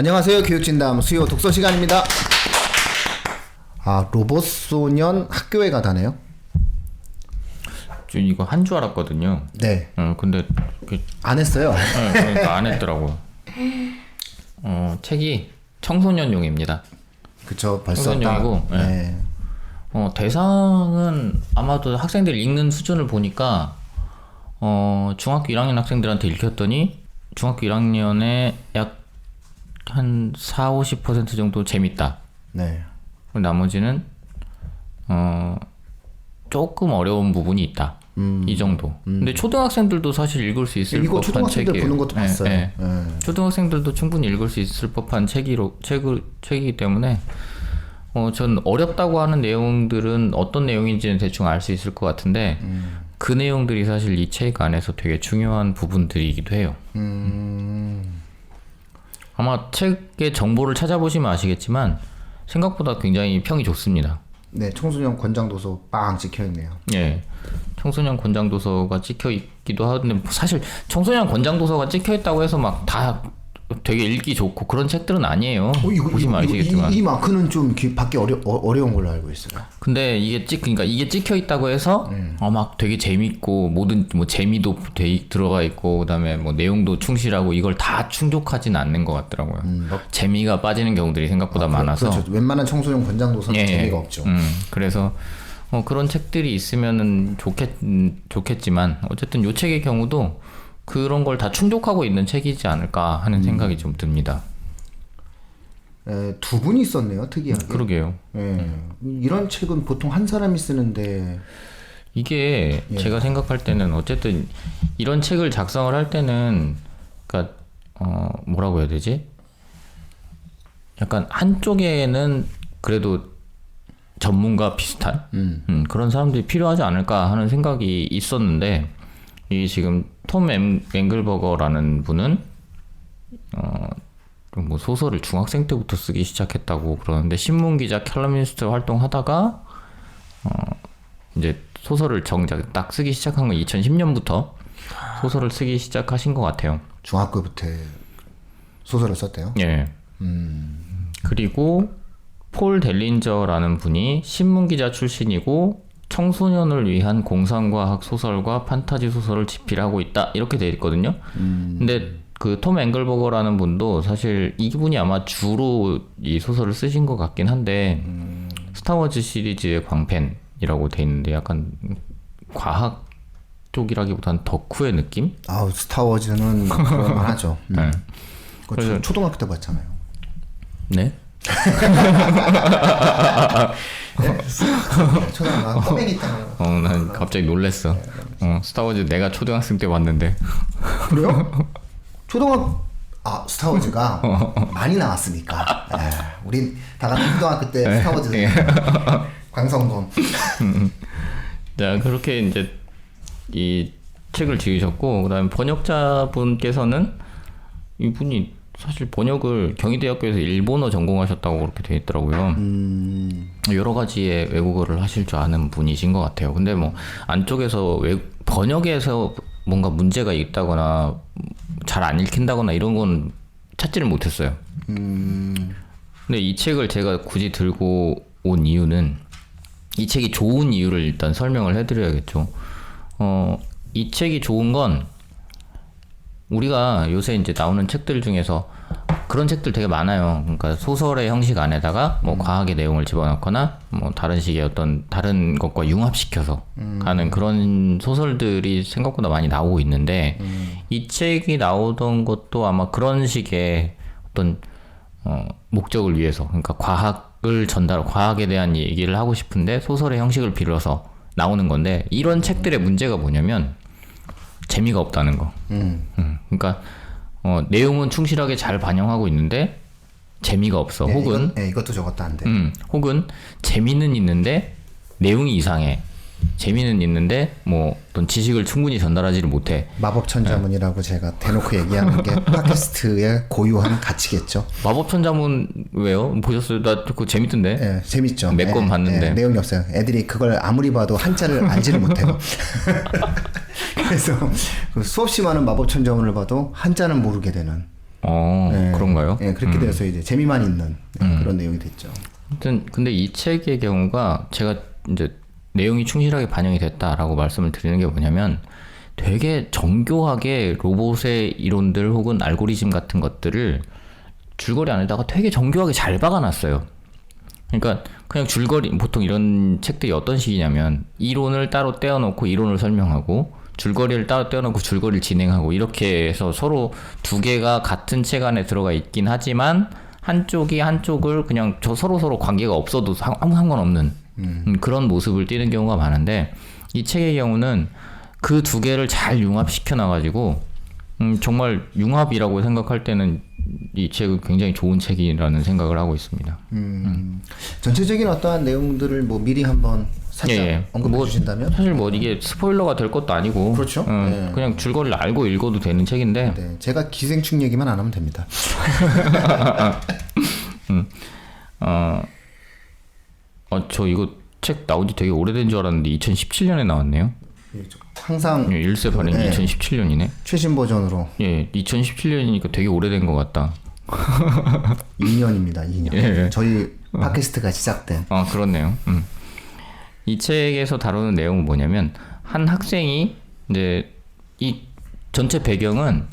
안녕하세요. 교육진담 수요 독서 시간입니다. 아, 로봇소년 학교에 가다네요. 저 이거 한 줄 알았거든요. 네. 근데 안 했어요. 네, 그러니까 안 했더라고요. 책이 청소년용입니다. 그쵸, 벌써 청소년용이고, 딱. 네. 대상은 아마도 학생들 읽는 수준을 보니까 중학교 1학년 학생들한테 읽혔더니 중학교 1학년에 약 한 40-50% 정도 재밌다. 네. 나머지는 조금 어려운 부분이 있다. 이 정도. 근데 초등학생들도 사실 읽을 수 있을 이거 법한 초등학생들 책이에요. 보는 것도 봤어요. 네. 초등학생들도 충분히 읽을 수 있을 법한 책이기 때문에 전 어렵다고 하는 내용들은 어떤 내용인지는 대충 알 수 있을 것 같은데 그 내용들이 사실 이 책 안에서 되게 중요한 부분들이기도 해요. 아마 책의 정보를 찾아보시면 아시겠지만 생각보다 굉장히 평이 좋습니다. 네, 청소년 권장도서 빵 찍혀있네요. 예, 청소년 권장도서가 찍혀 있기도 하는데 사실 청소년 권장도서가 찍혀 있다고 해서 막 다 되게 읽기 좋고 그런 책들은 아니에요. 보시면 아시겠지만 이 마크는 좀 받기 어려운 걸로 알고 있어요. 근데 그러니까 이게 찍혀 있다고 해서 막 되게 재밌고 모든 뭐 재미도 들어가 있고 그다음에 뭐 내용도 충실하고 이걸 다 충족하진 않는 것 같더라고요. 재미가 빠지는 경우들이 생각보다 많아서 그렇죠. 웬만한 청소년 권장도서는 예, 재미가 없죠. 그래서 그런 책들이 있으면은 좋겠지만 어쨌든 요 책의 경우도 그런 걸 다 충족하고 있는 책이지 않을까 하는 생각이 좀 듭니다. 두 분이 썼네요, 특이하게. 그러게요. 이런 책은 보통 한 사람이 쓰는데 이게 제가 생각할 때는 어쨌든 이런 책을 작성을 할 때는 그러니까 뭐라고 해야 되지? 약간 한쪽에는 그래도 전문가 비슷한 그런 사람들이 필요하지 않을까 하는 생각이 있었는데 이 지금 톰 앵글버거라는 분은 뭐 소설을 중학생 때부터 쓰기 시작했다고 그러는데 신문 기자, 컬럼니스트 활동하다가 이제 소설을 정작 딱 쓰기 시작한 건 2010년부터 소설을 쓰기 시작하신 것 같아요. 중학교부터 소설을 썼대요. 예. 그리고 폴 델린저라는 분이 신문 기자 출신이고 청소년을 위한 공상과학 소설과 판타지 소설을 집필하고 있다 이렇게 돼 있거든요. 근데 그 톰 앵글버거라는 분도 사실 이분이 아마 주로 이 소설을 쓰신 것 같긴 한데 스타워즈 시리즈의 광팬이라고 돼 있는데 약간 과학 쪽이라기보다는 덕후의 느낌? 아우, 스타워즈는 그럴만 하죠. 네. 그래서 초등학교 때 봤잖아요. 네? 초등학교 꼬맹이 있잖아요. 난 갑자기 놀랬어. 스타워즈 내가 초등학생 때 봤는데. 그래요? 스타워즈가 많이 나왔으니까. 우린 다 같이 초등학교 때 스타워즈 광성검. 자, 그렇게 이제 이 책을 지으셨고 그다음에 번역자분께서는 이분이 사실 번역을 경희대학교에서 일본어 전공하셨다고 그렇게 돼 있더라고요. 여러 가지의 외국어를 하실 줄 아는 분이신 것 같아요. 근데 뭐 안쪽에서 번역에서 뭔가 문제가 있다거나 잘 안 읽힌다거나 이런 건 찾지를 못했어요. 근데 이 책을 제가 굳이 들고 온 이유는 이 책이 좋은 이유를 일단 설명을 해드려야겠죠. 이 책이 좋은 건 우리가 요새 이제 나오는 책들 중에서 그런 책들 되게 많아요. 그러니까 소설의 형식 안에다가 뭐 과학의 내용을 집어넣거나 뭐 다른 식의 어떤 다른 것과 융합시켜서 가는 그런 소설들이 생각보다 많이 나오고 있는데 이 책이 나오던 것도 아마 그런 식의 어떤 목적을 위해서 그러니까 과학에 대한 얘기를 하고 싶은데 소설의 형식을 빌어서 나오는 건데 이런 책들의 문제가 뭐냐면 재미가 없다는 거. 그러니까 내용은 충실하게 잘 반영하고 있는데 재미가 없어. 혹은 이것도 저것도 안 돼. 혹은 재미는 있는데 내용이 이상해. 재미는 있는데 뭐 어떤 지식을 충분히 전달하지를 못해. 마법천자문이라고 제가 대놓고 얘기하는 게 팟캐스트의 고유한 가치겠죠. 마법천자문 왜요? 보셨어요? 나 그거 재밌던데. 네, 재밌죠. 몇 권 봤는데. 내용이 없어요. 애들이 그걸 아무리 봐도 한자를 알지를 못해요. 그래서 그 수없이 많은 마법천자문을 봐도 한자는 모르게 되는. 네. 그런가요? 네, 그렇게 돼서 이제 재미만 있는 그런 내용이 됐죠. 아무튼 근데 이 책의 경우가 제가 이제 내용이 충실하게 반영이 됐다라고 말씀을 드리는 게 뭐냐면 되게 정교하게 로봇의 이론들 혹은 알고리즘 같은 것들을 줄거리 안에다가 되게 정교하게 잘 박아놨어요. 그러니까 그냥 줄거리, 보통 이런 책들이 어떤 식이냐면 이론을 따로 떼어놓고 이론을 설명하고 줄거리를 따로 떼어놓고 줄거리를 진행하고 이렇게 해서 서로 두 개가 같은 책 안에 들어가 있긴 하지만 한쪽이 한쪽을 그냥 서로 관계가 없어도 아무 상관없는 그런 모습을 띠는 경우가 많은데 이 책의 경우는 그 두 개를 잘 융합시켜 놔가지고 정말 융합이라고 생각할 때는 이 책은 굉장히 좋은 책이라는 생각을 하고 있습니다. 전체적인 어떠한 내용들을 뭐 미리 한번 살짝 언급해 주신다면? 사실 뭐 이게 스포일러가 될 것도 아니고 그렇죠. 네. 그냥 줄거리를 알고 읽어도 되는 책인데 네, 제가 기생충 얘기만 안 하면 됩니다. 저 이거 책 나온 지 되게 오래된 줄 알았는데 2017년에 나왔네요. 항상 일세 발행이 2017년이네. 최신 버전으로. 2017년이니까 되게 오래된 것 같다. 2년입니다. 2년. 저희 팟캐스트가 시작된. 그렇네요. 이 책에서 다루는 내용은 뭐냐면 한 학생이 이제 이 전체 배경은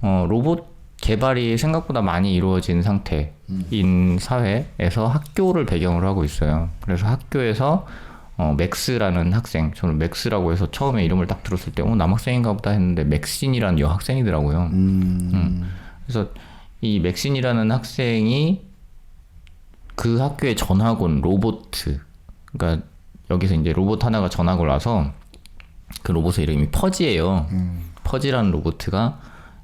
로봇 개발이 생각보다 많이 이루어진 상태인 사회에서 학교를 배경으로 하고 있어요. 그래서 학교에서 맥스라는 학생, 저는 맥스라고 해서 처음에 이름을 딱 들었을 때 남학생인가 보다 했는데 맥신이라는 여학생이더라고요. 그래서 이 맥신이라는 학생이 그 학교의 전학온 로봇, 그러니까 여기서 이제 로봇 하나가 전학을 와서 그 로봇의 이름이 퍼지예요. 퍼지라는 로봇가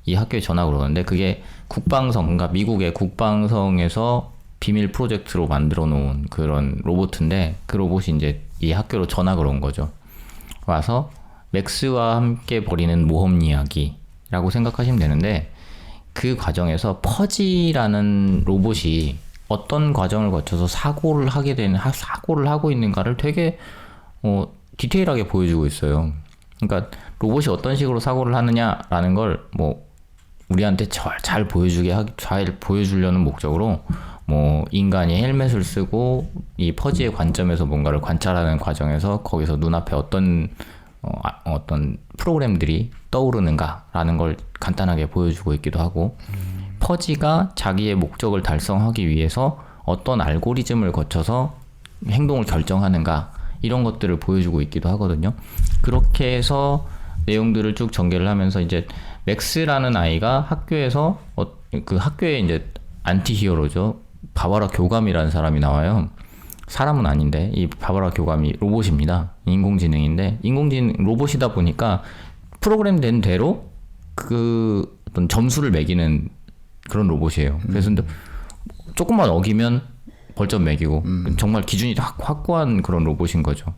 이 학교에 전학을 오는데 그게 국방성, 그러니까 미국의 국방성에서 비밀 프로젝트로 만들어 놓은 그런 로봇인데 그 로봇이 이제 이 학교로 전학을 온 거죠. 와서 맥스와 함께 벌이는 모험 이야기라고 생각하시면 되는데 그 과정에서 퍼지라는 로봇이 어떤 과정을 거쳐서 사고를 하고 있는가를 되게 디테일하게 보여주고 있어요. 그러니까 로봇이 어떤 식으로 사고를 하느냐라는 걸 뭐 우리한테 잘 보여주려는 목적으로 뭐 인간이 헬멧을 쓰고 이 퍼지의 관점에서 뭔가를 관찰하는 과정에서 거기서 눈앞에 어떤 프로그램들이 떠오르는가라는 걸 간단하게 보여주고 있기도 하고 퍼지가 자기의 목적을 달성하기 위해서 어떤 알고리즘을 거쳐서 행동을 결정하는가 이런 것들을 보여주고 있기도 하거든요. 그렇게 해서 내용들을 쭉 전개를 하면서 이제 맥스라는 아이가 학교에서 그 학교에 이제 안티히어로죠. 바바라 교감이라는 사람이 나와요. 사람은 아닌데 이 바바라 교감이 로봇입니다. 인공지능인데 인공지능 로봇이다 보니까 프로그램된 대로 그 어떤 점수를 매기는 그런 로봇이에요. 그래서 조금만 어기면 벌점 매기고 정말 기준이 확고한 그런 로봇인 거죠.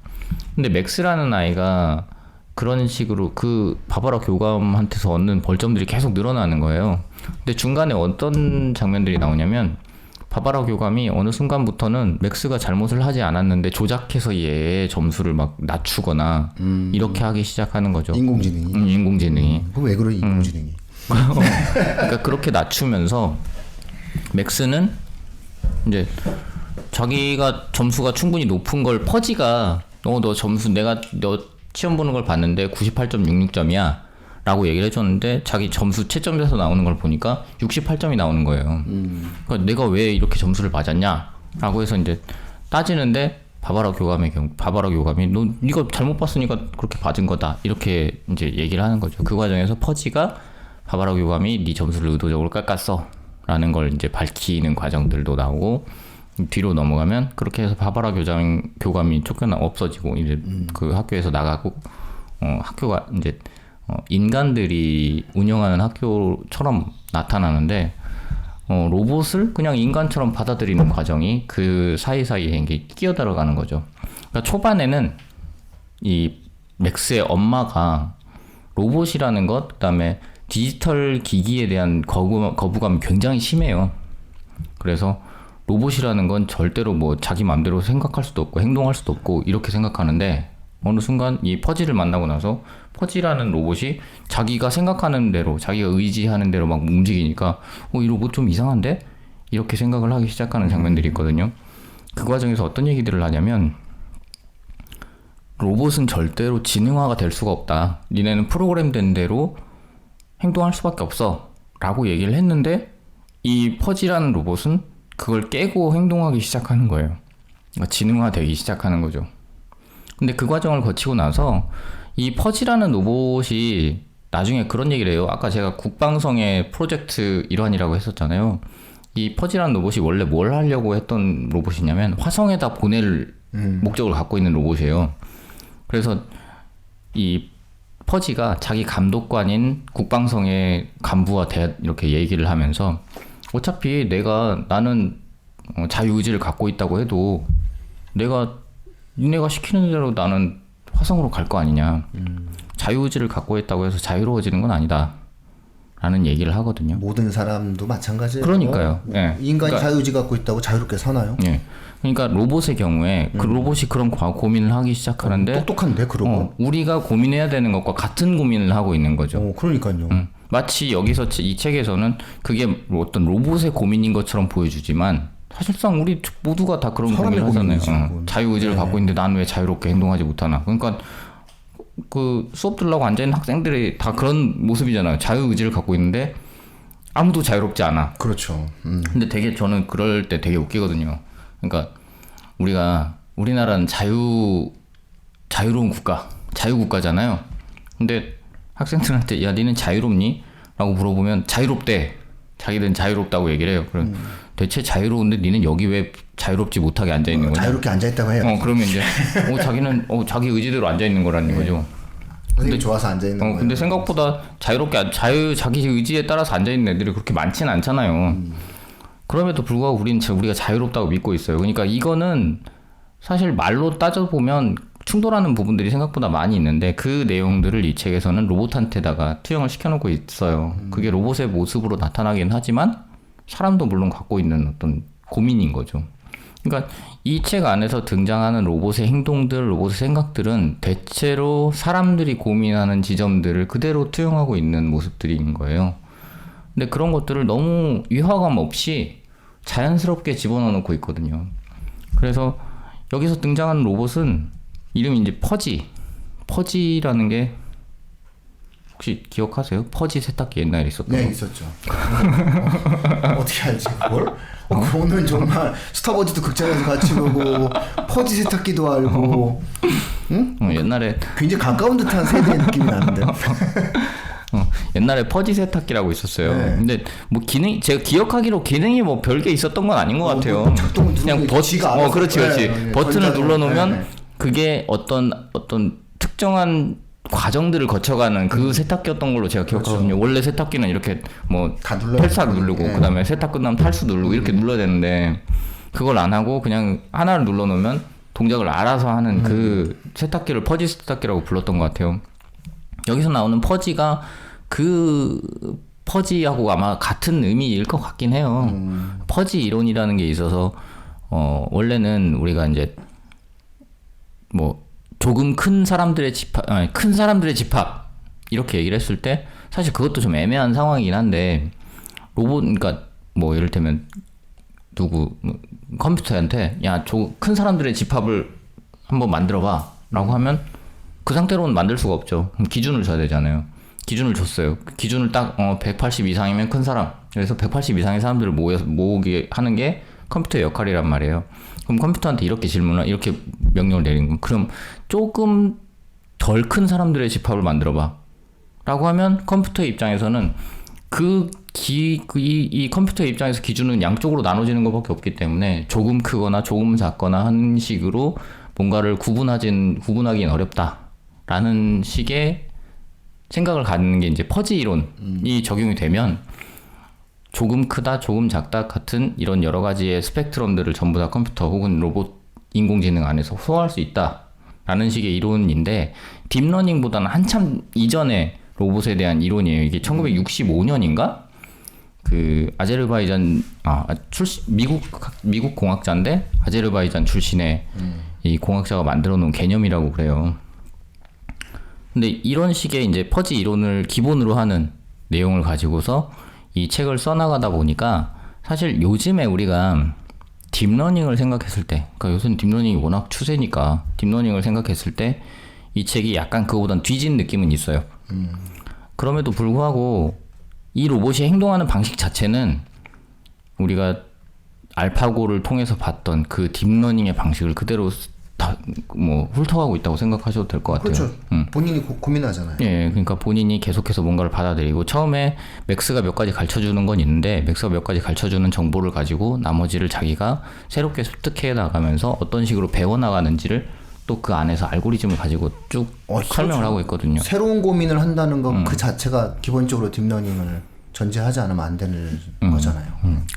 근데 맥스라는 아이가 그런 식으로 그 바바라 교감한테서 얻는 벌점들이 계속 늘어나는 거예요. 근데 중간에 어떤 장면들이 나오냐면 바바라 교감이 어느 순간부터는 맥스가 잘못을 하지 않았는데 조작해서 얘의 점수를 막 낮추거나 이렇게 하기 시작하는 거죠. 인공지능이. 인공지능이. 그럼 왜 그래 인공지능이? 그러니까 그렇게 낮추면서 맥스는 이제 자기가 점수가 충분히 높은 걸 퍼지가 너 점수 내가 너 시험 보는 걸 봤는데 98.66점이야 라고 얘기를 해줬는데 자기 점수 채점에서 나오는 걸 보니까 68점이 나오는 거예요. 그러니까 내가 왜 이렇게 점수를 맞았냐 라고 해서 이제 따지는데 바바라 교감이 네가 잘못 봤으니까 그렇게 맞은 거다 이렇게 이제 얘기를 하는 거죠. 그 과정에서 퍼지가 바바라 교감이 네 점수를 의도적으로 깎았어 라는 걸 이제 밝히는 과정들도 나오고 뒤로 넘어가면 그렇게 해서 바바라 교감이 없어지고 이제 그 학교에서 나가고 학교가 이제 인간들이 운영하는 학교처럼 나타나는데 로봇을 그냥 인간처럼 받아들이는 과정이 그 사이사이에 이게 끼어들어가는 거죠. 그러니까 초반에는 이 맥스의 엄마가 로봇이라는 것, 그다음에 디지털 기기에 대한 거부감이 굉장히 심해요. 그래서 로봇이라는 건 절대로 뭐 자기 마음대로 생각할 수도 없고 행동할 수도 없고 이렇게 생각하는데 어느 순간 이 퍼지를 만나고 나서 퍼지라는 로봇이 자기가 생각하는 대로 자기가 의지하는 대로 막 움직이니까 이 로봇 좀 이상한데? 이렇게 생각을 하기 시작하는 장면들이 있거든요. 그 과정에서 어떤 얘기들을 하냐면 로봇은 절대로 지능화가 될 수가 없다. 니네는 프로그램된 대로 행동할 수밖에 없어 라고 얘기를 했는데 이 퍼지라는 로봇은 그걸 깨고 행동하기 시작하는 거예요. 그러니까 지능화되기 시작하는 거죠. 근데 그 과정을 거치고 나서 이 퍼지라는 로봇이 나중에 그런 얘기를 해요. 아까 제가 국방성의 프로젝트 일환이라고 했었잖아요. 이 퍼지라는 로봇이 원래 뭘 하려고 했던 로봇이냐면 화성에다 보낼 목적을 갖고 있는 로봇이에요. 그래서 이 퍼지가 자기 감독관인 국방성의 간부와 이렇게 얘기를 하면서 어차피 나는 자유의지를 갖고 있다고 해도 니네가 시키는 대로 나는 화성으로 갈 거 아니냐. 자유의지를 갖고 있다고 해서 자유로워지는 건 아니다. 라는 얘기를 하거든요. 모든 사람도 마찬가지예요. 그러니까요. 예. 인간이 그러니까, 자유의지 갖고 있다고 자유롭게 사나요? 예. 그러니까 로봇의 경우에 그 로봇이 그런 고민을 하기 시작하는데 똑똑한데 그러고? 우리가 고민해야 되는 것과 같은 고민을 하고 있는 거죠. 그러니까요. 마치 여기서 이 책에서는 그게 어떤 로봇의 고민인 것처럼 보여주지만 사실상 우리 모두가 다 그런 고민을 하잖아요. 자유의지를 갖고 있는데 난 왜 자유롭게 행동하지 못하나. 그러니까 그 수업 들으려고 앉아있는 학생들이 다 그런 모습이잖아요. 자유의지를 갖고 있는데 아무도 자유롭지 않아. 그렇죠. 근데 되게 저는 그럴 때 되게 웃기거든요. 그러니까 우리나라는 자유로운 국가, 자유국가잖아요. 근데 학생들한테 야 니는 자유롭니? 라고 물어보면 자유롭대. 자기들은 자유롭다고 얘기를 해요. 그럼 대체 자유로운데 니는 여기 왜 자유롭지 못하게 앉아 있는 거냐? 자유롭게 앉아 있다고 해요. 그러면 이제 자기는 자기 의지대로 앉아 있는 거라는 거죠. 근데 좋아서 앉아 있는 거예요. 근데 생각보다 자유롭게 자기 의지에 따라서 앉아 있는 애들이 그렇게 많지는 않잖아요. 그럼에도 불구하고 우리가 자유롭다고 믿고 있어요. 그러니까 이거는 사실 말로 따져보면 충돌하는 부분들이 생각보다 많이 있는데 그 내용들을 이 책에서는 로봇한테다가 투영을 시켜놓고 있어요. 그게 로봇의 모습으로 나타나긴 하지만 사람도 물론 갖고 있는 어떤 고민인 거죠. 그러니까 이 책 안에서 등장하는 로봇의 행동들, 로봇의 생각들은 대체로 사람들이 고민하는 지점들을 그대로 투영하고 있는 모습들인 거예요. 근데 그런 것들을 너무 위화감 없이 자연스럽게 집어넣어 놓고 있거든요. 그래서 여기서 등장하는 로봇은 이름이 이제 퍼지라는 게 혹시 기억하세요? 퍼지 세탁기 옛날에 있었던 거? 네, 있었죠. 어떻게 알지 그걸? 그거는 정말 스타워즈도 극장에서 같이 보고 퍼지 세탁기도 알고 응? 옛날에 굉장히 가까운 듯한 세대의 느낌이 나는데 옛날에 퍼지 세탁기라고 있었어요. 네. 근데 뭐 제가 기억하기로 기능이 뭐 별게 있었던 건 아닌 것 같아요. 그냥 그렇지. 네, 버튼을 눌러놓으면 네. 그게 어떤 특정한 과정들을 거쳐가는 그 세탁기였던 걸로 제가 기억하거든요. 그렇죠. 원래 세탁기는 이렇게 뭐 다 눌러야 탈삭 누르고 네. 그다음에 세탁 끝나면 탈수 누르고 이렇게 눌러야 되는데 그걸 안 하고 그냥 하나를 눌러놓으면 동작을 알아서 하는 그 세탁기를 퍼지 세탁기라고 불렀던 것 같아요. 여기서 나오는 퍼지가 그 퍼지하고 아마 같은 의미일 것 같긴 해요. 퍼지 이론이라는 게 있어서 원래는 우리가 이제 뭐 조금 큰 사람들의 집합 이렇게 얘기를 했을 때 사실 그것도 좀 애매한 상황이긴 한데 그러니까 뭐 예를 들면 컴퓨터한테 큰 사람들의 집합을 한번 만들어봐라고 하면 그 상태로는 만들 수가 없죠. 그럼 기준을 줘야 되잖아요. 기준을 줬어요. 기준을 딱 180 이상이면 큰 사람. 그래서 180 이상의 사람들을 모으게 하는 게 컴퓨터의 역할이란 말이에요. 그럼 컴퓨터한테 이렇게 명령을 내리는 거. 그럼 조금 덜 큰 사람들의 집합을 만들어봐. 라고 하면 컴퓨터의 입장에서는 이 컴퓨터의 입장에서 기준은 양쪽으로 나눠지는 것밖에 없기 때문에 조금 크거나 조금 작거나 하는 식으로 뭔가를 구분하기는 어렵다라는 식의 생각을 갖는 게 이제 퍼지 이론이 적용이 되면 조금 크다, 조금 작다 같은 이런 여러 가지의 스펙트럼들을 전부 다 컴퓨터 혹은 로봇 인공지능 안에서 소화할 수 있다라는 식의 이론인데 딥러닝보다는 한참 이전의 로봇에 대한 이론이에요. 이게 1965년인가? 그 아제르바이잔 미국 공학자인데 아제르바이잔 출신의 이 공학자가 만들어 놓은 개념이라고 그래요. 근데 이런 식의 이제 퍼지 이론을 기본으로 하는 내용을 가지고서 이 책을 써나가다 보니까 사실 요즘에 우리가 딥러닝을 생각했을 때, 그러니까 요새는 딥러닝이 워낙 추세니까 딥러닝을 생각했을 때 이 책이 약간 그거보단 뒤진 느낌은 있어요. 그럼에도 불구하고 이 로봇이 행동하는 방식 자체는 우리가 알파고를 통해서 봤던 그 딥러닝의 방식을 그대로 다 뭐 훑어가고 있다고 생각하셔도 될 것 같아요. 그렇죠. 본인이 고민하잖아요. 예, 그러니까 본인이 계속해서 뭔가를 받아들이고 처음에 맥스가 몇 가지 가르쳐주는 건 있는데 맥스가 몇 가지 가르쳐주는 정보를 가지고 나머지를 자기가 새롭게 습득해 나가면서 어떤 식으로 배워나가는지를 또 그 안에서 알고리즘을 가지고 쭉 설명을 하고 있거든요. 새로운 고민을 한다는 것 그 자체가 기본적으로 딥러닝을 전제하지 않으면 안 되는 거잖아요.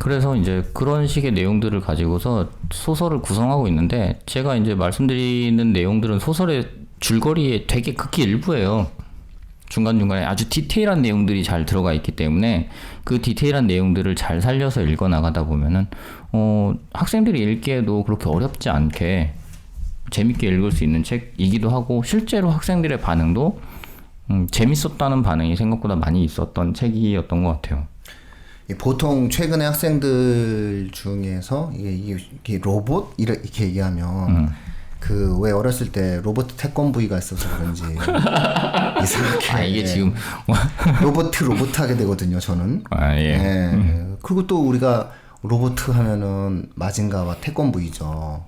그래서 이제 그런 식의 내용들을 가지고서 소설을 구성하고 있는데 제가 이제 말씀드리는 내용들은 소설의 줄거리의 되게 극히 일부예요. 중간중간에 아주 디테일한 내용들이 잘 들어가 있기 때문에 그 디테일한 내용들을 잘 살려서 읽어 나가다 보면은 학생들이 읽기에도 그렇게 어렵지 않게 재밌게 읽을 수 있는 책이기도 하고 실제로 학생들의 반응도 재밌었다는 반응이 생각보다 많이 있었던 책이었던 것 같아요. 보통 최근에 학생들 중에서 이게 로봇 이렇게 얘기하면 그 왜 어렸을 때 로봇 태권브이가 있어서 그런지 이상하게 이게 지금 로봇 하게 되거든요. 저는. 예. 그리고 또 우리가 로봇 하면은 마징가와 태권브이죠.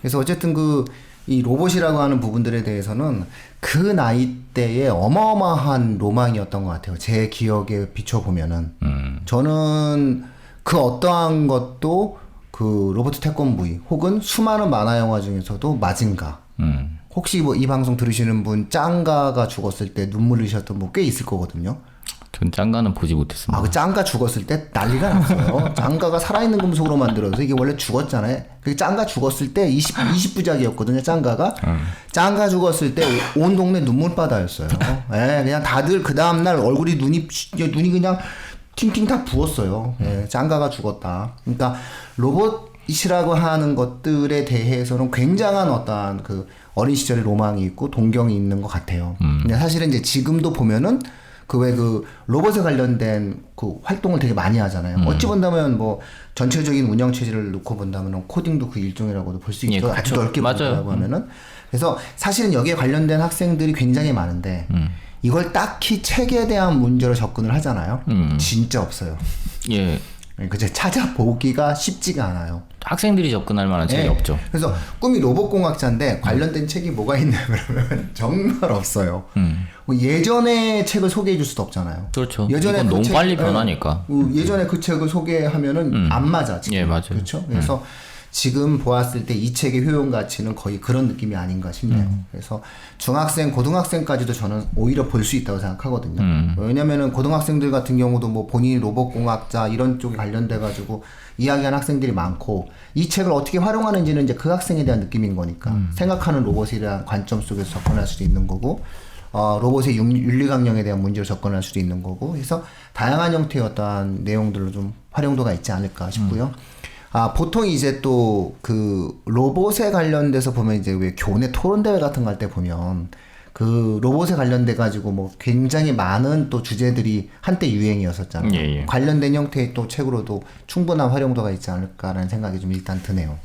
그래서 어쨌든 이 로봇이라고 하는 부분들에 대해서는 그 나이 때에 어마어마한 로망이었던 것 같아요. 제 기억에 비춰보면은. 저는 그 어떠한 것도 그 로버트 태권브이 혹은 수많은 만화 영화 중에서도 마징가. 혹시 뭐 이 방송 들으시는 분 짱가가 죽었을 때 눈물 흘리셨던 분 꽤 있을 거거든요. 전 짱가는 보지 못했습니다. 그 짱가 죽었을 때 난리가 났어요. 짱가가 살아있는 금속으로 만들어서 이게 원래 죽었잖아요. 그 짱가 죽었을 때 20부작이었거든요. 짱가가. 짱가 죽었을 때 온 동네 눈물바다였어요. 그냥 다들 그 다음날 얼굴이 눈이 그냥 팅팅 다 부었어요. 짱가가 죽었다. 그러니까 로봇이라고 하는 것들에 대해서는 굉장한 어떠한 그 어린 시절의 로망이 있고 동경이 있는 것 같아요. 근데 사실은 이제 지금도 보면은 그 로봇에 관련된 그 활동을 되게 많이 하잖아요. 어찌 본다면 뭐 전체적인 운영 체제를 놓고 본다면 코딩도 그 일종이라고도 볼 수 있죠. 예, 아주 넓게 본다고 하면은. 그래서 사실은 여기에 관련된 학생들이 굉장히 많은데 이걸 딱히 책에 대한 문제로 접근을 하잖아요. 진짜 없어요. 예. 그제 찾아보기가 쉽지가 않아요. 학생들이 접근할 만한 책이 없죠. 그래서 꿈이 로봇공학자인데 관련된 책이 뭐가 있냐 그러면 정말 없어요. 뭐 예전에 책을 소개해 줄 수도 없잖아요. 그렇죠. 예전에 이건 너무 빨리 변하니까. 예전에 그 책을 소개하면은 안 맞아 지금. 예, 맞아요. 그렇죠. 그래서 지금 보았을 때 이 책의 효용 가치는 거의 그런 느낌이 아닌가 싶네요. 그래서 중학생, 고등학생까지도 저는 오히려 볼 수 있다고 생각하거든요. 왜냐면은 고등학생들 같은 경우도 뭐 본인이 로봇공학자 이런 쪽에 관련돼 가지고 이야기하는 학생들이 많고 이 책을 어떻게 활용하는지는 이제 그 학생에 대한 느낌인 거니까 생각하는 로봇에 대한 관점 속에서 접근할 수도 있는 거고 로봇의 윤리강령에 대한 문제로 접근할 수도 있는 거고 그래서 다양한 형태의 어떠한 내용들로 좀 활용도가 있지 않을까 싶고요. 보통 이제 또 그 로봇에 관련돼서 보면 이제 왜 교내 토론대회 같은 거 할 때 보면 그 로봇에 관련돼 가지고 뭐 굉장히 많은 또 주제들이 한때 유행이었었잖아요. 예. 관련된 형태의 또 책으로도 충분한 활용도가 있지 않을까라는 생각이 좀 일단 드네요.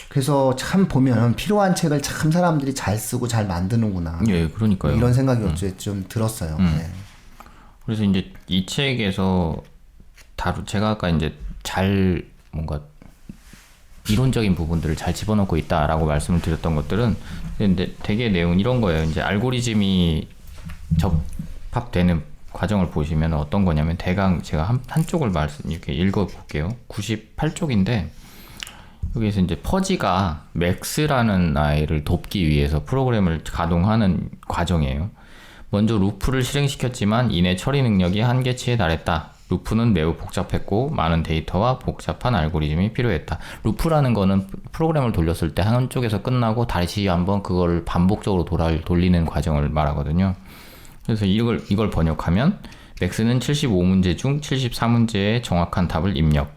그래서 참 보면 필요한 책을 참 사람들이 잘 쓰고 잘 만드는구나. 예, 그러니까요. 이런 생각이 어째 좀 들었어요. 네. 그래서 이제 이 책에서 제가 아까 이제 잘 뭔가 이론적인 부분들을 잘 집어넣고 있다라고 말씀을 드렸던 것들은 근데 되게 내용은 이런 거예요. 이제 알고리즘이 접합되는 과정을 보시면 어떤 거냐면 대강 제가 한쪽을 이렇게 읽어볼게요. 98쪽인데 여기에서 이제 퍼지가 맥스라는 아이를 돕기 위해서 프로그램을 가동하는 과정이에요. 먼저 루프를 실행시켰지만 이내 처리 능력이 한계치에 달했다. 루프는 매우 복잡했고 많은 데이터와 복잡한 알고리즘이 필요했다. 루프라는 거는 프로그램을 돌렸을 때 한쪽에서 끝나고 다시 한번 그걸 반복적으로 돌리는 과정을 말하거든요. 그래서 이걸 번역하면 맥스는 75문제 중 74문제의 정확한 답을 입력.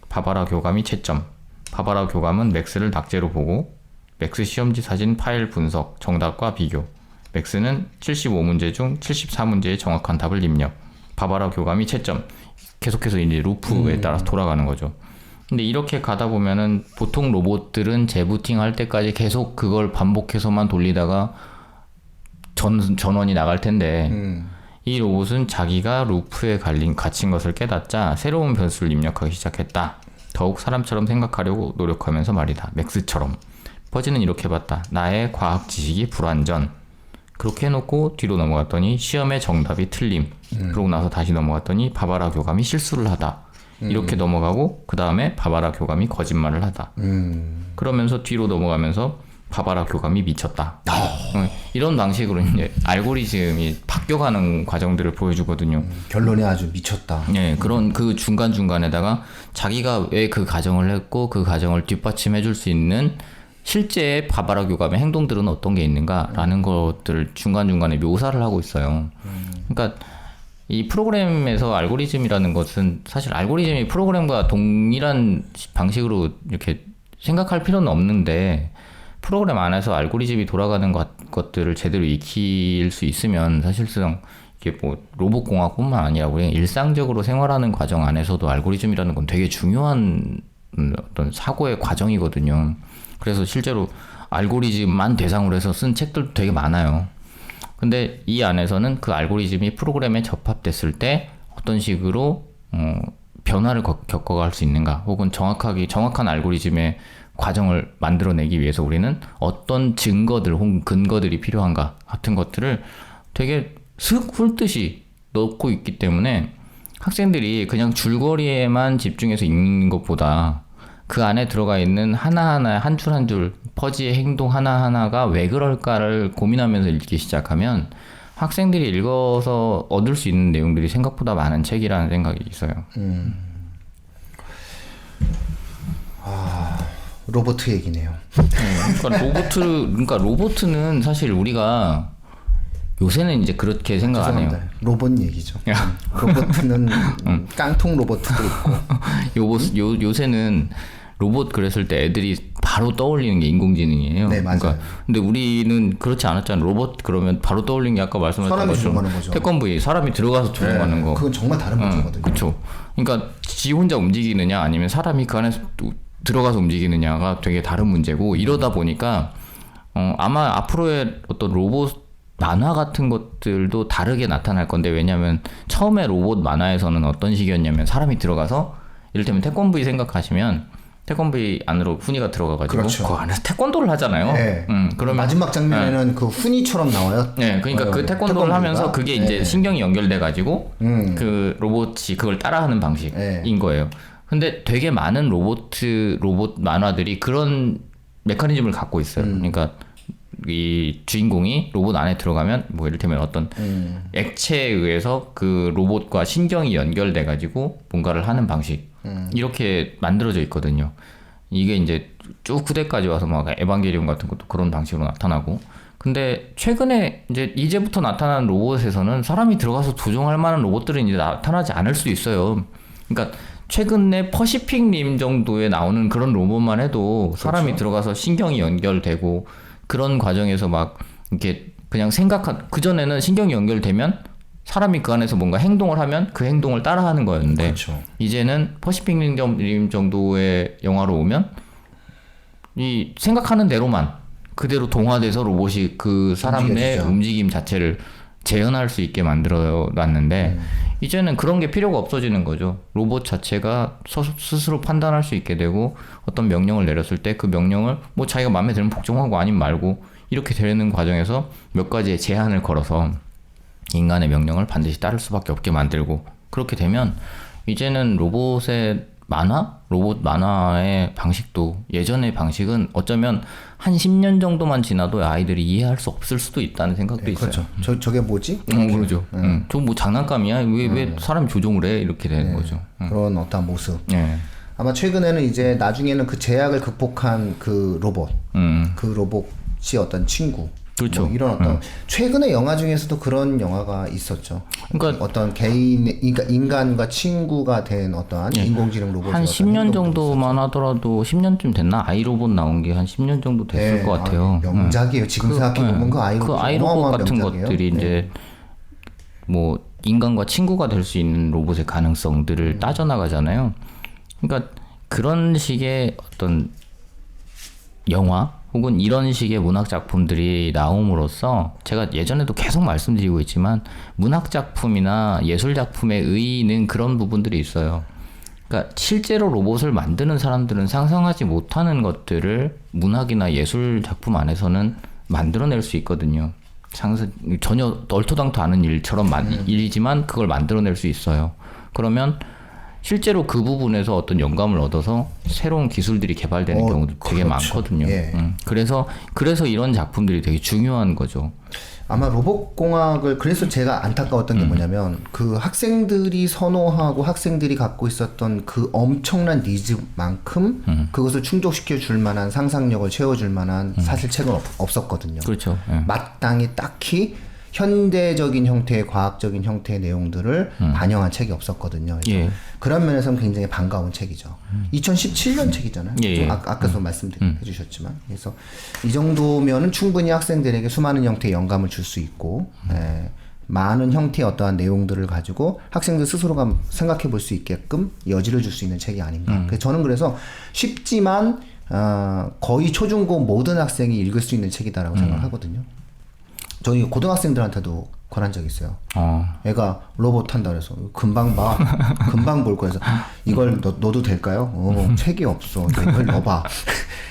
바바라 교감이 채점. 바바라 교감은 맥스를 낙제로 보고 맥스 시험지 사진 파일 분석, 정답과 비교. 맥스는 75문제 중 74문제의 정확한 답을 입력. 바바라 교감이 채점. 계속해서 이제 루프에 따라서 돌아가는 거죠. 근데 이렇게 가다 보면은 보통 로봇들은 재부팅 할 때까지 계속 그걸 반복해서만 돌리다가 전원이 나갈 텐데 이 로봇은 자기가 루프에 갇힌 것을 깨닫자 새로운 변수를 입력하기 시작했다. 더욱 사람처럼 생각하려고 노력하면서 말이다. 맥스처럼. 퍼지는 이렇게 봤다. 나의 과학 지식이 불완전. 그렇게 해놓고 뒤로 넘어갔더니 시험의 정답이 틀림. 그러고 나서 다시 넘어갔더니 바바라 교감이 실수를 하다. 이렇게 넘어가고 그 다음에 바바라 교감이 거짓말을 하다. 그러면서 뒤로 넘어가면서 바바라 교감이 미쳤다. 이런 방식으로 이제 알고리즘이 바뀌어가는 과정들을 보여주거든요. 결론이 아주 미쳤다. 네, 그런 그 중간중간에다가 자기가 왜 그 가정을 했고 그 가정을 뒷받침해 줄 수 있는 실제 바바라 교감의 행동들은 어떤 게 있는가라는 것들을 중간중간에 묘사를 하고 있어요. 그러니까 이 프로그램에서 알고리즘이라는 것은 사실 알고리즘이 프로그램과 동일한 방식으로 이렇게 생각할 필요는 없는데 프로그램 안에서 알고리즘이 돌아가는 것들을 제대로 익힐 수 있으면 사실상 이게 뭐 로봇공학뿐만 아니라 우리가 일상적으로 생활하는 과정 안에서도 알고리즘이라는 건 되게 중요한 어떤 사고의 과정이거든요. 그래서 실제로 알고리즘만 대상으로 해서 쓴 책들도 되게 많아요. 근데 이 안에서는 그 알고리즘이 프로그램에 접합됐을 때 어떤 식으로 변화를 겪어갈 수 있는가, 혹은 정확한 알고리즘의 과정을 만들어내기 위해서 우리는 어떤 증거들 혹은 근거들이 필요한가 같은 것들을 되게 슥 훑듯이 넣고 있기 때문에 학생들이 그냥 줄거리에만 집중해서 읽는 것보다 그 안에 들어가 있는 하나하나 한 줄 한 줄 퍼지의 행동 하나하나가 왜 그럴까를 고민하면서 읽기 시작하면 학생들이 읽어서 얻을 수 있는 내용들이 생각보다 많은 책이라는 생각이 있어요. 로봇 얘기네요. 그러니까 로봇은 사실 우리가 요새는 이제 그렇게 생각 안 해요. 로봇 얘기죠. 로봇은 깡통 로봇도 있고. 요새는 로봇 그랬을 때 애들이 바로 떠올리는 게 인공지능이에요. 네, 맞아요. 그러니까 근데 우리는 그렇지 않았잖아요. 로봇 그러면 바로 떠올리는 게 아까 말씀하셨던 것처럼 태권브이 사람이 들어가서 조종하는 거. 그건 정말 다른 문제거든요. 그렇죠. 그러니까 지 혼자 움직이느냐 아니면 사람이 그 안에서 들어가서 움직이느냐가 되게 다른 문제고, 이러다 보니까 아마 앞으로의 어떤 로봇 만화 같은 것들도 다르게 나타날 건데, 왜냐면 처음에 로봇 만화에서는 어떤 식이었냐면 사람이 들어가서 이를테면 태권브이 생각하시면 태권브이 안으로 훈이가 들어가가지고 그렇죠. 그 안에서 태권도를 하잖아요. 네. 그러면 마지막 장면에는 그 훈이처럼 나와요. 네, 그러니까 그 태권도를 하면서 그게 이제 신경이 연결돼가지고 그 로봇이 그걸 따라하는 방식인 거예요. 근데 되게 많은 로봇 만화들이 그런 메커니즘을 갖고 있어요. 그러니까 이 주인공이 로봇 안에 들어가면 뭐 이를테면 어떤 액체에 의해서 그 로봇과 신경이 연결돼 가지고 뭔가를 하는 방식, 이렇게 만들어져 있거든요. 이게 이제 쭉 후대까지 와서 막 에반게리온 같은 것도 그런 방식으로 나타나고, 근데 최근에 이제부터 나타나는 로봇에서는 사람이 들어가서 조종할 만한 로봇들은 이제 나타나지 않을 수도 있어요. 그러니까 최근에 퍼시픽 림 정도에 나오는 그런 로봇만 해도 사람이 그렇죠. 들어가서 신경이 연결되고 그런 과정에서 막 이렇게 그냥 그전에는 신경이 연결되면 사람이 그 안에서 뭔가 행동을 하면 그 행동을 따라하는 거였는데, 그렇죠. 이제는 퍼시픽 림 정도의 영화로 오면 이 생각하는 대로만 그대로 동화돼서 로봇이 그 사람의 움직임 자체를 재현할 수 있게 만들어 놨는데 이제는 그런 게 필요가 없어지는 거죠. 로봇 자체가 스스로 판단할 수 있게 되고, 어떤 명령을 내렸을 때 그 명령을 뭐 자기가 마음에 들면 복종하고 아니면 말고, 이렇게 되는 과정에서 몇 가지의 제한을 걸어서 인간의 명령을 반드시 따를 수밖에 없게 만들고, 그렇게 되면 이제는 로봇 만화의 방식도 예전의 방식은 어쩌면 한 10년 정도만 지나도 아이들이 이해할 수 없을 수도 있다는 생각도 있어요. 그렇죠. 저게 뭐지? 그러죠. 저 뭐 장난감이야? 왜 사람이 조종을 해? 이렇게 되는 거죠. 그런 어떤 모습. 아마 최근에는 이제 나중에는 그 제약을 극복한 그 로봇, 그 로봇이 어떤 친구, 그렇죠. 뭐 이런 어떤 최근의 영화 중에서도 그런 영화가 있었죠. 그러니까 어떤 개인 인간과 친구가 된 어떠한 인공지능 로봇이 한 어떤 10년 행동들이 정도만 하더라도 10년쯤 됐나? 아이로봇 나온 게 한 10년 정도 됐을 네, 것 같아요. 명작이에요. 지금 생각해보면 그 아이로봇 그 아이로봇 어마어마한 같은 명작이에요. 것들이 이제 뭐 인간과 친구가 될 수 있는 로봇의 가능성들을 따져나가잖아요. 그러니까 그런 식의 어떤 영화 혹은 이런 식의 문학 작품들이 나옴으로써 제가 예전에도 계속 말씀드리고 있지만 문학 작품이나 예술 작품의 의의는 그런 부분들이 있어요. 그러니까 실제로 로봇을 만드는 사람들은 상상하지 못하는 것들을 문학이나 예술 작품 안에서는 만들어낼 수 있거든요. 전혀 얼토당토 않은 일처럼 일이지만 그걸 만들어낼 수 있어요. 그러면 실제로 그 부분에서 어떤 영감을 얻어서 새로운 기술들이 개발되는 경우도 되게 그렇죠. 많거든요. 예. 그래서 이런 작품들이 되게 중요한 거죠. 아마 로봇공학을 그래서 제가 안타까웠던 게 뭐냐면 그 학생들이 선호하고 학생들이 갖고 있었던 그 엄청난 니즈만큼 그것을 충족시켜 줄 만한 상상력을 채워줄 만한 사실 책은 없었거든요. 그렇죠. 예. 마땅히 딱히 현대적인 형태의 과학적인 형태의 내용들을 반영한 책이 없었거든요. 그래서 예. 그런 면에서는 굉장히 반가운 책이죠. 2017년 책이잖아요. 예, 예. 아까도 말씀해 주셨지만 그래서 이 정도면은 충분히 학생들에게 수많은 형태의 영감을 줄 수 있고 많은 형태의 어떠한 내용들을 가지고 학생들 스스로가 생각해 볼 수 있게끔 여지를 줄 수 있는 책이 아닌가. 저는 그래서 쉽지만 거의 초중고 모든 학생이 읽을 수 있는 책이다라고 생각하거든요. 저희 고등학생들한테도 권한 적이 있어요. 애가 로봇 한다 그래서 금방 봐. 금방 볼 거여서 이걸 넣어도 될까요? 책이 없어. 이걸 넣어봐.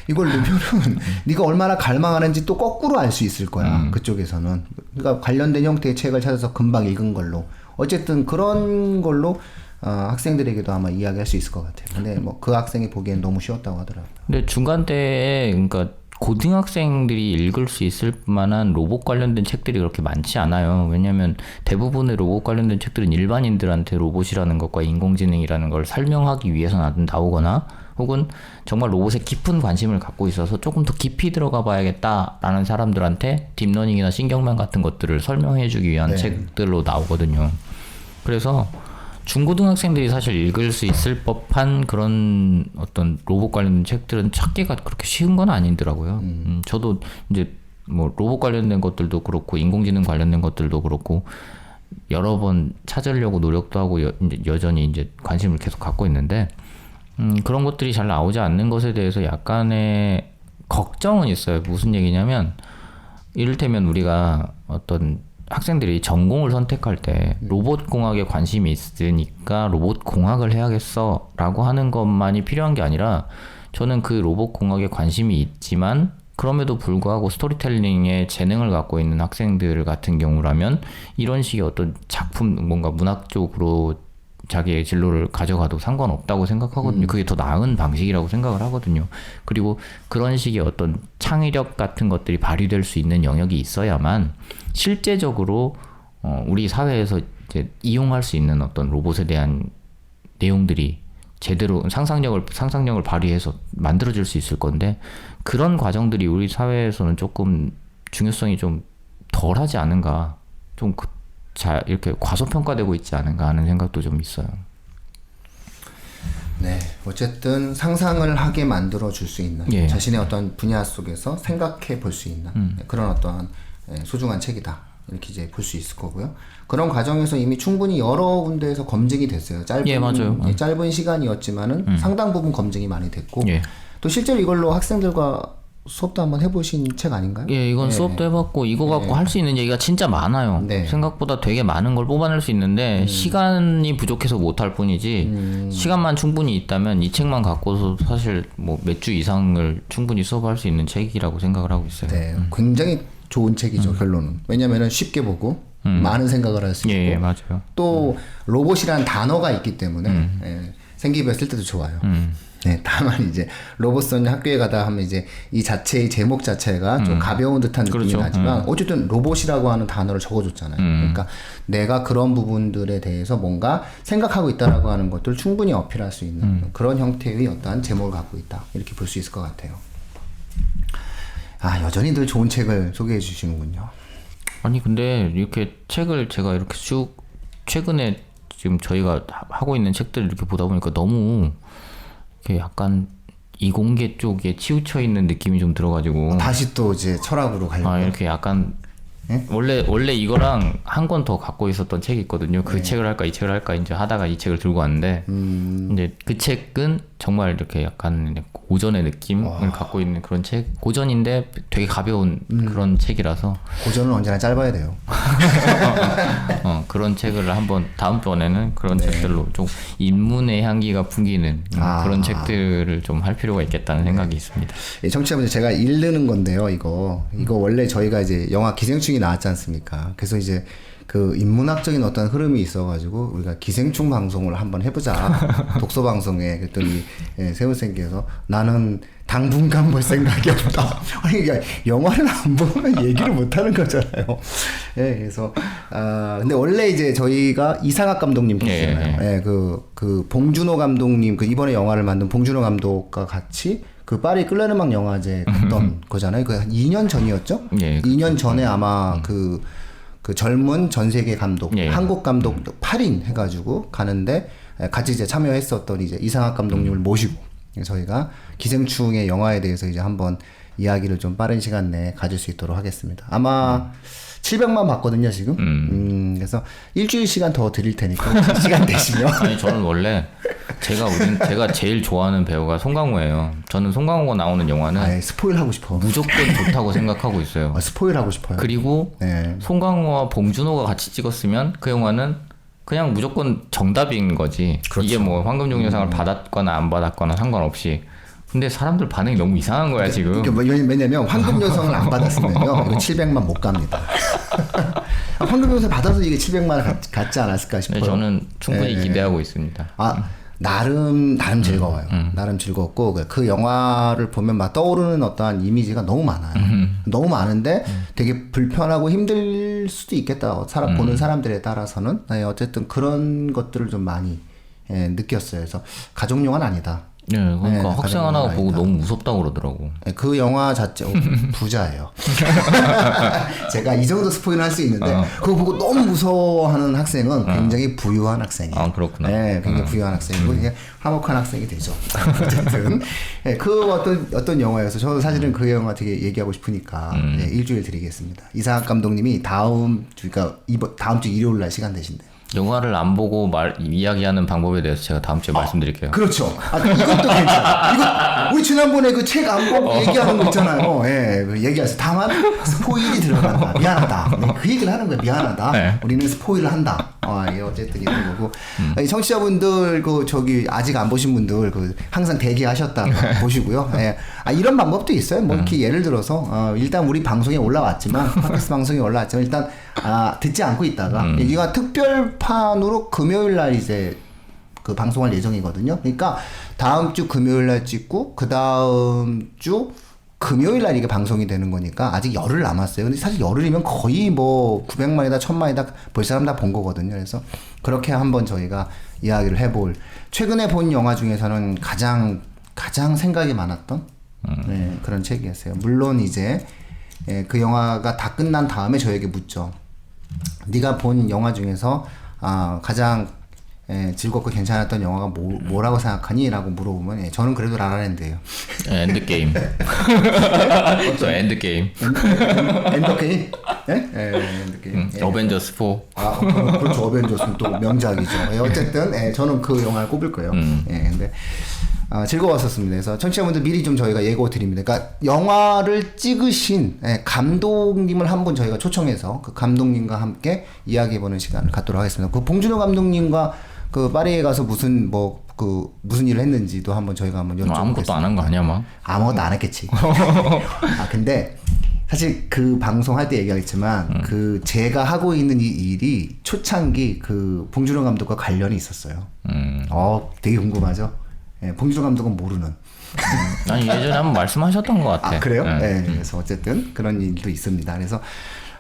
이걸 넣으면은 네가 얼마나 갈망하는지 또 거꾸로 알 수 있을 거야. 그쪽에서는. 그러니까 관련된 형태의 책을 찾아서 금방 읽은 걸로. 어쨌든 그런 걸로 학생들에게도 아마 이야기할 수 있을 것 같아요. 근데 뭐 그 학생이 보기엔 너무 쉬웠다고 하더라고요. 근데 중간 때에 그러니까 고등학생들이 읽을 수 있을 만한 로봇 관련된 책들이 그렇게 많지 않아요. 왜냐하면 대부분의 로봇 관련된 책들은 일반인들한테 로봇이라는 것과 인공지능이라는 걸 설명하기 위해서 나오거나 혹은 정말 로봇에 깊은 관심을 갖고 있어서 조금 더 깊이 들어가 봐야겠다라는 사람들한테 딥러닝이나 신경망 같은 것들을 설명해주기 위한 책들로 나오거든요. 그래서 중고등학생들이 사실 읽을 수 있을 법한 그런 어떤 로봇 관련된 책들은 찾기가 그렇게 쉬운 건 아니더라고요. 저도 이제 뭐 로봇 관련된 것들도 그렇고 인공지능 관련된 것들도 그렇고 여러 번 찾으려고 노력도 하고 여전히 이제 관심을 계속 갖고 있는데 그런 것들이 잘 나오지 않는 것에 대해서 약간의 걱정은 있어요. 무슨 얘기냐면 이를테면 우리가 어떤 학생들이 전공을 선택할 때 로봇 공학에 관심이 있으니까 로봇 공학을 해야겠어 라고 하는 것만이 필요한 게 아니라 저는 그 로봇 공학에 관심이 있지만 그럼에도 불구하고 스토리텔링에 재능을 갖고 있는 학생들 같은 경우라면 이런 식의 어떤 작품 뭔가 문학 쪽으로 자기의 진로를 가져가도 상관없다고 생각하거든요. 그게 더 나은 방식이라고 생각을 하거든요. 그리고 그런 식의 어떤 창의력 같은 것들이 발휘될 수 있는 영역이 있어야만 실제적으로 우리 사회에서 이제 이용할 수 있는 어떤 로봇에 대한 내용들이 제대로 상상력을 발휘해서 만들어질 수 있을 건데 그런 과정들이 우리 사회에서는 조금 중요성이 좀 덜하지 않은가, 좀 이렇게 과소평가되고 있지 않은가 하는 생각도 좀 있어요. 네, 어쨌든 상상을 하게 만들어 줄 수 있는 자신의 어떤 분야 속에서 생각해 볼 수 있는 그런 어떠한 소중한 책이다. 이렇게 이제 볼 수 있을 거고요. 그런 과정에서 이미 충분히 여러 군데에서 검증이 됐어요. 짧은 시간이었지만은 상당 부분 검증이 많이 됐고 또 실제로 이걸로 학생들과 수업도 한번 해보신 책 아닌가요? 예, 이건 수업도 해봤고 이거 갖고 할 수 있는 얘기가 진짜 많아요. 생각보다 되게 많은 걸 뽑아낼 수 있는데 시간이 부족해서 못할 뿐이지 시간만 충분히 있다면 이 책만 갖고서 사실 뭐 몇 주 이상을 충분히 수업할 수 있는 책이라고 생각을 하고 있어요. 네, 굉장히 좋은 책이죠. 결론은. 왜냐면은 쉽게 보고 많은 생각을 할 수 있고 맞아요. 또 로봇이라는 단어가 있기 때문에 생기부에 쓸 때도 좋아요. 네, 다만 이제 로봇선 학교에 가다 하면 이제 이 자체의 제목 자체가 좀 가벼운 듯한 느낌이 나지만 어쨌든 로봇이라고 하는 단어를 적어줬잖아요. 그러니까 내가 그런 부분들에 대해서 뭔가 생각하고 있다라고 하는 것들 충분히 어필할 수 있는 그런 형태의 어떠한 제목을 갖고 있다. 이렇게 볼 수 있을 것 같아요. 여전히 늘 좋은 책을 소개해 주시는군요. 아니 근데 이렇게 책을 제가 이렇게 쭉 최근에 지금 저희가 하고 있는 책들을 이렇게 보다 보니까 너무 이렇게 약간 이공계 쪽에 치우쳐 있는 느낌이 좀 들어가지고 다시 또 이제 철학으로 가려고. 이렇게 약간 예? 원래 이거랑 한 권 더 갖고 있었던 책이 있거든요. 그 책을 할까 이 책을 할까 이제 하다가 이 책을 들고 왔는데 이제 그 책은 정말 이렇게 약간 고전의 느낌을 갖고 있는 그런 책. 고전인데 되게 가벼운 그런 책이라서 고전은 언제나 짧아야 돼요. 그런 책을 한번 다음번에는 그런 책들로 좀 인문의 향기가 풍기는 그런 책들을 좀 할 필요가 있겠다는 생각이 있습니다. 예, 청취자분들 제가 읽는 건데요. 이거 원래 저희가 이제 영화 기생충이 나왔지 않습니까? 그래서 이제 그 인문학적인 어떤 흐름이 있어가지고 우리가 기생충 방송을 한번 해보자. 독서 방송에 그랬더니 세훈쌤께서 나는 당분간 볼 생각이 없다. 아니 그러니까 영화를 안 보면 얘기를 못 하는 거잖아요. 예, 그래서 근데 원래 이제 저희가 이상학 감독님 계시잖아요. 예, 그 봉준호 감독님 그 이번에 영화를 만든 봉준호 감독과 같이 그 파리 클레르망 영화제 갔던 거잖아요. 그 한 2년 전이었죠? 예, 2년 전에 아마 그 젊은 전 세계 감독, 한국 감독 8인 해가지고 가는데 같이 이제 참여했었던 이제 이상학 감독님을 모시고 저희가 기생충의 영화에 대해서 이제 한번 이야기를 좀 빠른 시간 내에 가질 수 있도록 하겠습니다. 아마 700만 봤거든요 지금. 그래서 일주일 시간 더 드릴 테니까 시간 되시면. 아니 저는 원래 제가 제일 좋아하는 배우가 송강호예요. 저는 송강호가 나오는 영화는 스포일 하고 싶어. 무조건 좋다고 생각하고 있어요. 스포일 하고 싶어요. 그리고 송강호와 봉준호가 같이 찍었으면 그 영화는 그냥 무조건 정답인 거지. 그렇죠. 이게 뭐 황금종려상을 받았거나 안 받았거나 상관없이. 근데 사람들 반응이 너무 이상한 거야 지금. 왜냐면 황금요성을 안 받았으면요 이거 700만 못 갑니다. 황금요성 받아서 이게 700만을 갖지 않았을까 싶어요. 네, 저는 충분히 기대하고 있습니다. 나름 즐거워요. 나름 즐겁고 그 영화를 보면 막 떠오르는 어떠한 이미지가 너무 많아요. 너무 많은데 되게 불편하고 힘들 수도 있겠다. 보는 사람들에 따라서는. 어쨌든 그런 것들을 좀 많이 느꼈어요. 그래서 가족 영화는 아니다. 네, 그러니까 학생 하나가 보고 너무 무섭다고 그러더라고. 그 영화 자체 부자예요. 제가 이 정도 스포일을 할 수 있는데 그거 보고 너무 무서워하는 학생은 굉장히 부유한 학생이에요. 그렇구나. 네, 굉장히 부유한 학생이고 이제 화목한 학생이 되죠. 어쨌든 그 어떤 영화여서 저도 사실은 그 영화 되게 얘기하고 싶으니까 일주일 드리겠습니다. 이상학 감독님이 다음 주 일요일 날 시간 되신대요. 영화를 안 보고 이야기하는 방법에 대해서 제가 다음 주에 말씀드릴게요. 그렇죠. 이것도 괜찮아. 이거 우리 지난번에 그 책 안 보고 얘기하는 거 있잖아요. 얘기하세요. 다만 스포일이 들어간다. 미안하다. 그 얘기를 하는 거야. 미안하다. 네. 우리는 스포일을 한다. 어쨌든 이런 거고. 청취자분들 저기 아직 안 보신 분들 항상 대기하셨다가 보시고요. 이런 방법도 있어요. 뭐 이렇게 예를 들어서 일단 우리 방송에 올라왔지만 팟캐스트 방송에 올라왔지만 일단 듣지 않고 있다가 이거 특별판으로 금요일 날 이제 그 방송할 예정이거든요. 그러니까 다음 주 금요일 날 찍고 그 다음 주 금요일 날 이게 방송이 되는 거니까 아직 열흘 남았어요. 근데 사실 열흘이면 거의 뭐 900만이다 1000만이다 볼 사람 다 본 거거든요. 그래서 그렇게 한번 저희가 이야기를 해볼 최근에 본 영화 중에서는 가장 생각이 많았던 그런 책이었어요. 물론 이제 그 영화가 다 끝난 다음에 저에게 묻죠. 네가 본 영화 중에서 가장 즐겁고 괜찮았던 영화가 뭐라고 생각하니? 라고 물어보면 저는 그래도 라라랜드예요. 엔드게임. 저 엔드게임. 엔드게임? 엔드게임. 어벤져스 4. 그렇죠. 어벤져스는 또 명작이죠. 어쨌든 저는 그 영화를 꼽을 거예요. 근데 즐거웠었습니다. 그래서 청취자분들 미리 좀 저희가 예고 드립니다. 그러니까 영화를 찍으신 감독님을 한 분 저희가 초청해서 그 감독님과 함께 이야기해보는 시간을 갖도록 하겠습니다. 그 봉준호 감독님과 그 파리에 가서 무슨 일을 했는지도 한번 저희가 한번 여쭤보겠습니다. 아무것도 안 한 거 아니야, 막? 아무것도 안 했겠지. 근데 사실 그 방송할 때 얘기하겠지만 제가 하고 있는 이 일이 초창기 그 봉준호 감독과 관련이 있었어요. 되게 궁금하죠? 봉준호 감독은 모르는. 아니 예전에 한번 말씀하셨던 것 같아. 그래요? 그래서 어쨌든 그런 일도 있습니다. 그래서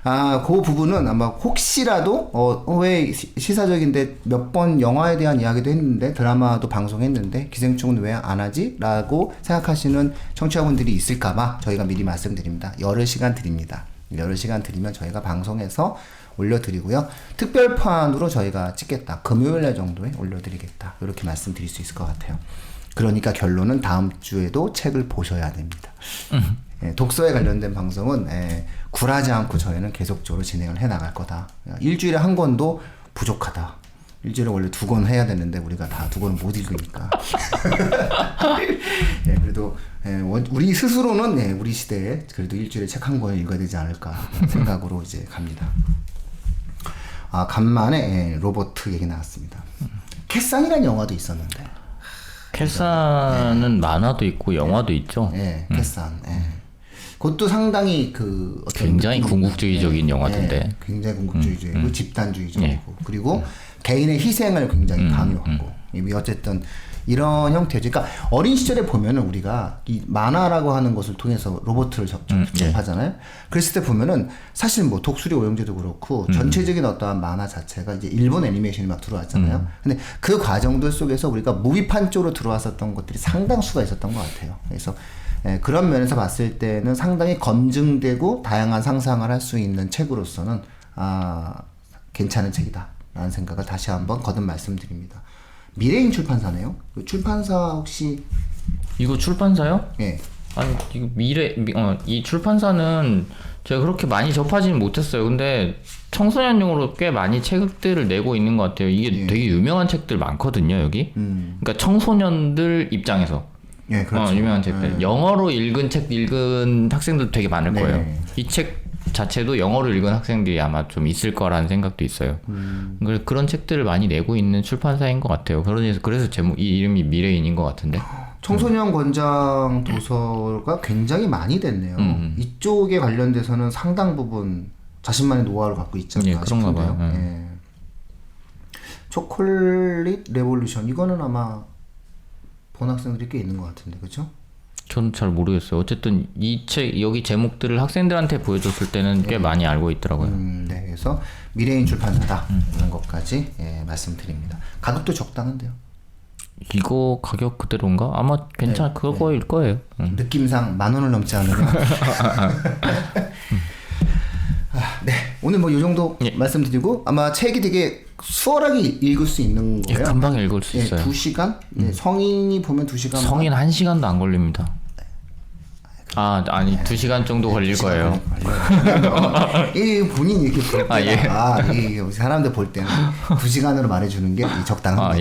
그 부분은 아마 혹시라도 왜 시사적인데 몇 번 영화에 대한 이야기도 했는데 드라마도 방송했는데 기생충은 왜 안 하지? 라고 생각하시는 청취자분들이 있을까봐 저희가 미리 말씀드립니다. 열흘 시간 드립니다. 열흘 시간 드리면 저희가 방송해서 올려드리고요. 특별판으로 저희가 찍겠다. 금요일날 정도에 올려드리겠다. 이렇게 말씀드릴 수 있을 것 같아요. 그러니까 결론은 다음 주에도 책을 보셔야 됩니다. 예, 독서에 관련된 방송은 굴하지 않고 저희는 계속적으로 진행을 해나갈 거다. 일주일에 한 권도 부족하다. 일주일에 원래 2권 해야 되는데 우리가 다 2권은 못 읽으니까. 예, 그래도 우리 스스로는 우리 시대에 그래도 일주일에 책 한 권을 읽어야 되지 않을까 생각으로 이제 갑니다. 간만에 로버트 얘기 나왔습니다. 캣산이라는 영화도 있었는데. 캣산은 만화도 있고 영화도 있죠. 예, 캣산. 그것도 상당히 굉장히 궁극주의적인 영화던데. 굉장히 궁극주의적이고 집단주의적이고 그리고 개인의 희생을 굉장히 강요하고 이미 어쨌든 이런 형태죠. 그러니까 어린 시절에 보면은 우리가 이 만화라고 하는 것을 통해서 로버트를 접하잖아요. 그랬을 때 보면은 사실 뭐 독수리 오영재도 그렇고 전체적인 어떠한 만화 자체가 이제 일본 애니메이션이 막 들어왔잖아요. 근데 그 과정들 속에서 우리가 무비판 쪽으로 들어왔었던 것들이 상당수가 있었던 것 같아요. 그래서 그런 면에서 봤을 때는 상당히 검증되고 다양한 상상을 할 수 있는 책으로서는 괜찮은 책이다 라는 생각을 다시 한번 거듭 말씀드립니다. 미래인 출판사네요. 출판사 혹시 이거 출판사요? 예. 아니 이거 이 출판사는 제가 그렇게 많이 접하지는 못했어요. 근데 청소년용으로 꽤 많이 책들을 내고 있는 것 같아요. 이게 되게 유명한 책들 많거든요 여기. 그러니까 청소년들 입장에서 예, 그렇죠. 유명한 책들. 영어로 읽은 학생들 되게 많을 거예요. 네. 이 책 자체도 영어로 읽은 학생들이 아마 좀 있을 거라는 생각도 있어요. 그런 책들을 많이 내고 있는 출판사인 것 같아요. 그래서 이 이름이 미래인인 것 같은데. 청소년 권장 도서가 굉장히 많이 됐네요. 이쪽에 관련돼서는 상당 부분 자신만의 노하우를 갖고 있지 않나 그런가 싶은데요. 봐요. 예. 초콜릿 레볼루션 이거는 아마 본 학생들이 꽤 있는 것 같은데 그렇죠? 저는 잘 모르겠어요. 어쨌든 이 책 여기 제목들을 학생들한테 보여줬을 때는 꽤 많이 알고 있더라고요. 네, 그래서 미래인 출판사다 이런 것까지 말씀드립니다. 가격도 적당한데요. 이거 가격 그대로인가? 아마 그거일 거예요. 느낌상 10,000원을 넘지 않으면. 네, 오늘 뭐 이 정도 말씀드리고 아마 책이 되게 수월하게 읽을 수 있는 거예요. 금방 읽을 수 있어요. 2시간? 성인이 보면 2시간. 성인 1시간도 안 걸립니다. 아니 2시간 정도 걸릴 거예요. 이 본인이 이렇게 볼 때는 예. 사람들 볼 때는 2시간으로 말해주는 게 적당합니다.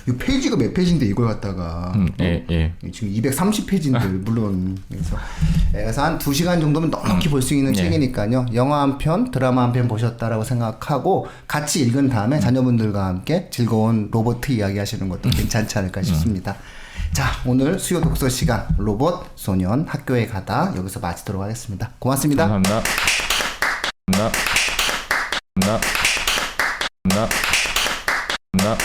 이 페이지가 몇 페이지인데 이걸 갖다가 지금 230페이지인데 물론 그래서 한 2시간 정도면 넉넉히 볼 수 있는 책이니까요. 영화 한 편, 드라마 한 편 보셨다라고 생각하고 같이 읽은 다음에 자녀분들과 함께 즐거운 로버트 이야기 하시는 것도 괜찮지 않을까 싶습니다. 자, 오늘 수요 독서 시간 로봇 소년 학교에 가다 여기서 마치도록 하겠습니다. 고맙습니다. 감사합니다. 감사합니다. 감사합니다. 감사합니다.